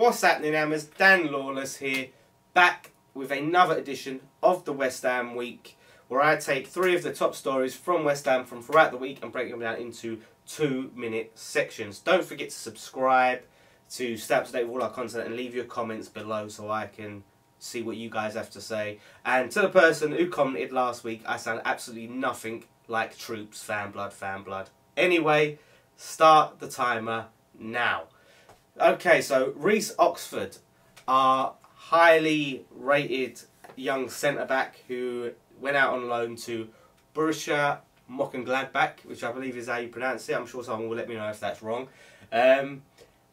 What's happening, Hammers? Dan Lawless here, back with another edition of the West Ham Week, where I take 3 of the top stories from West Ham from throughout the week and break them down into 2-minute sections. Don't forget to subscribe to stay up to date with all our content and leave your comments below so I can see what you guys have to say. And to the person who commented last week, I sound absolutely nothing like Troops, fan blood. Anyway, start the timer now. Okay, so Reece Oxford, our highly rated young centre-back who went out on loan to Borussia Mönchengladbach, which I believe is how you pronounce it. I'm sure someone will let me know if that's wrong.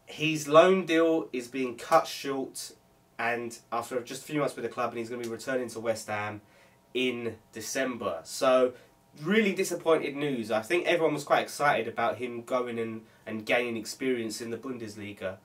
His loan deal is being cut short, and after just a few months with the club, and he's going to be returning to West Ham in December. So, really disappointed news. I think everyone was quite excited about him going and gaining experience in the Bundesliga.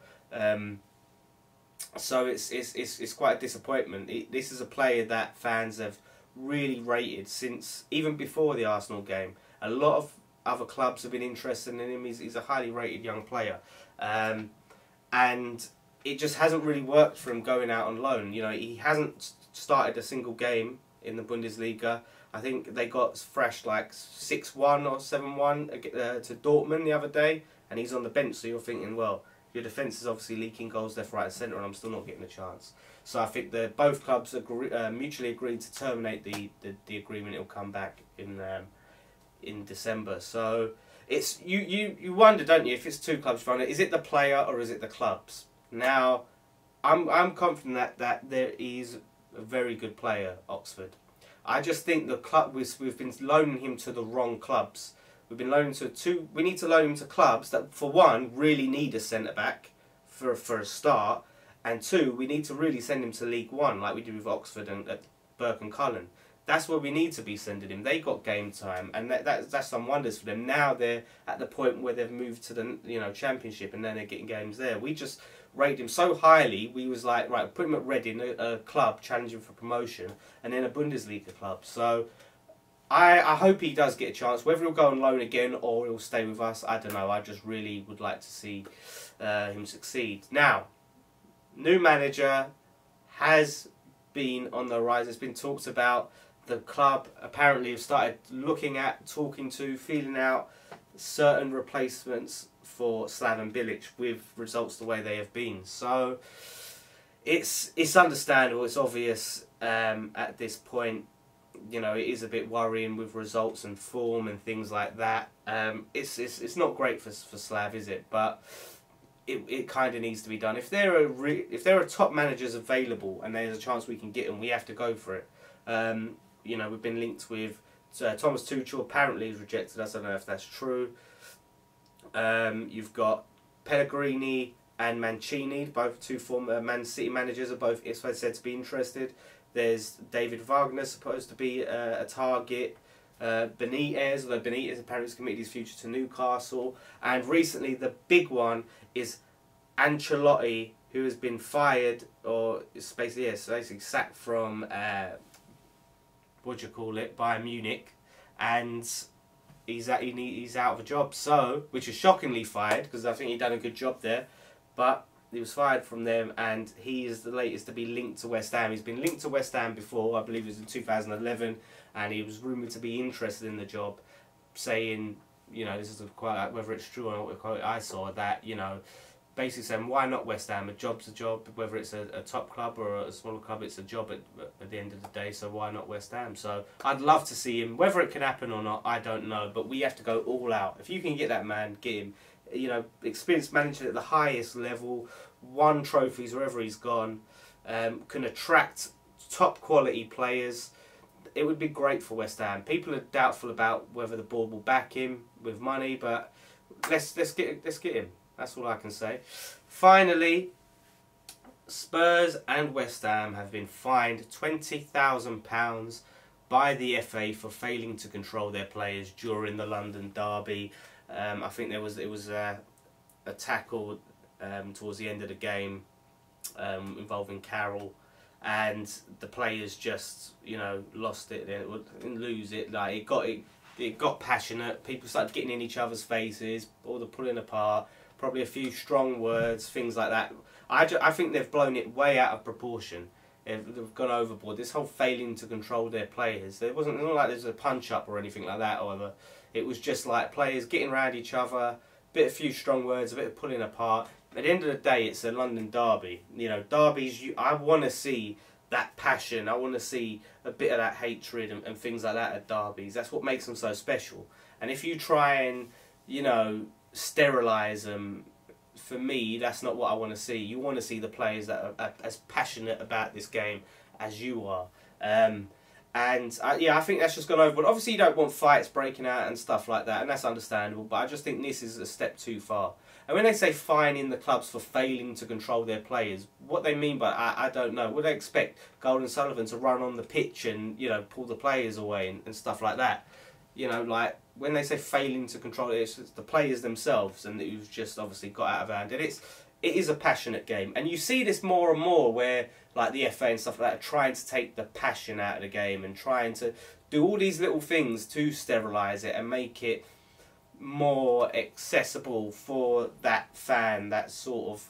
So it's quite a disappointment. This is a player that fans have really rated since even before the Arsenal game. A lot of other clubs have been interested in him. He's a highly rated young player, and it just hasn't really worked for him going out on loan. You know, he hasn't started a single game in the Bundesliga. I think they got thrashed like 6-1 or 7-1 to Dortmund the other day, and he's on the bench. So you're thinking, well, your defence is obviously leaking goals left, right and centre, and I'm still not getting a chance. So I think both clubs mutually agreed to terminate the agreement. It'll come back in December. So it's you wonder, don't you, if it's two clubs trying it, is it the player or is it the clubs? Now, I'm confident that there is a very good player, Oxford. I just think the club we've been loaning him to the wrong clubs. We've been loaning to we need to loan him to clubs that, for one, really need a centre back for a start, and two, we need to really send him to League One like we did with Oxford and Burke and Cullen. That's where we need to be sending him. They got game time, and that's done wonders for them. Now they're at the point where they've moved to the Championship, and then they're getting games there. We just rated him so highly. We was like, right, put him at Reading, a club challenging for promotion, and then a Bundesliga club. So I hope he does get a chance. Whether he'll go on loan again or he'll stay with us, I don't know. I just really would like to see him succeed. Now, new manager has been on the rise. It's been talked about. The club apparently have started looking at, talking to, feeling out certain replacements for Slaven Bilic with results the way they have been. So it's understandable, it's obvious at this point. You know, it is a bit worrying with results and form and things like that. It's not great for Slav, is it? But it kind of needs to be done. If there are top managers available and there's a chance we can get them, we have to go for it. You know, we've been linked with Thomas Tuchel. Apparently he's rejected us. I don't know if that's true. You've got Pellegrini and Mancini, both two former Man City managers, are both said to be interested. There's David Wagner, supposed to be a target. Benitez, although Benitez apparently has committed his future to Newcastle. And recently the big one is Ancelotti, who has been fired, or basically sacked from Bayern Munich, and he's out of a job. So, which is shockingly fired, because I think he'd done a good job there, but he was fired from them, and he is the latest to be linked to West Ham. He's been linked to West Ham before, I believe it was in 2011, and he was rumoured to be interested in the job, saying, you know, this is quite, whether it's true or not, I saw that, you know, basically saying, why not West Ham? A job's a job, whether it's a top club or a smaller club, it's a job at the end of the day, so why not West Ham? So I'd love to see him. Whether it can happen or not, I don't know, but we have to go all out. If you can get that man, get him. You know, experienced manager at the highest level, won trophies wherever he's gone, can attract top quality players. It would be great for West Ham. People are doubtful about whether the board will back him with money, but let's get him. That's all I can say. Finally, Spurs and West Ham have been fined £20,000 by the FA for failing to control their players during the London derby. I think it was a tackle towards the end of the game involving Carroll, and the players just, you know, lost it. They didn't lose it. Like it got passionate. People started getting in each other's faces, all the pulling apart. probably a few strong words, things like that. I think they've blown it way out of proportion. They've gone overboard. This whole failing to control their players. It wasn't like there's a punch up or anything like that. However, it was just like players getting around each other, a few strong words, a bit of pulling apart. At the end of the day, it's a London derby. You know, derbies. I want to see that passion. I want to see a bit of that hatred and things like that at derbies. That's what makes them so special. And if you try and, you know, sterilise them, for me, that's not what I want to see. You want to see the players that are as passionate about this game as you are. Yeah, I think that's just gone overboard. Obviously, you don't want fights breaking out and stuff like that, and that's understandable, but I just think this is a step too far. And when they say fining the clubs for failing to control their players, what they mean by I don't know. Would they expect Gold and Sullivan to run on the pitch and, you know, pull the players away and stuff like that? You know, like, when they say failing to control it, it's the players themselves, and who've just obviously got out of hand. And it is a passionate game, and you see this more and more where, like, the FA and stuff like that are trying to take the passion out of the game and trying to do all these little things to sterilise it and make it more accessible for that fan, that sort of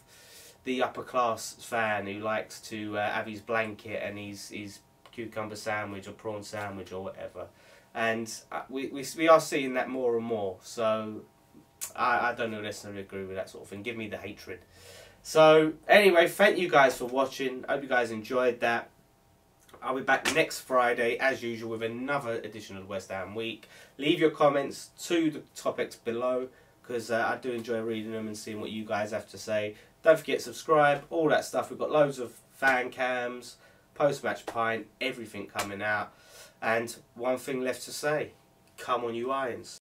the upper class fan who likes to have his blanket and his cucumber sandwich or prawn sandwich or whatever. And we are seeing that more and more. So I don't necessarily agree with that sort of thing. Give me the hatred. So anyway, thank you guys for watching. Hope you guys enjoyed that. I'll be back next Friday as usual with another edition of the West Ham Week. Leave your comments to the topics below, because I do enjoy reading them and seeing what you guys have to say. Don't forget to subscribe, all that stuff. We've got loads of fan cams, post-match pint, everything coming out. And one thing left to say, come on you Irons.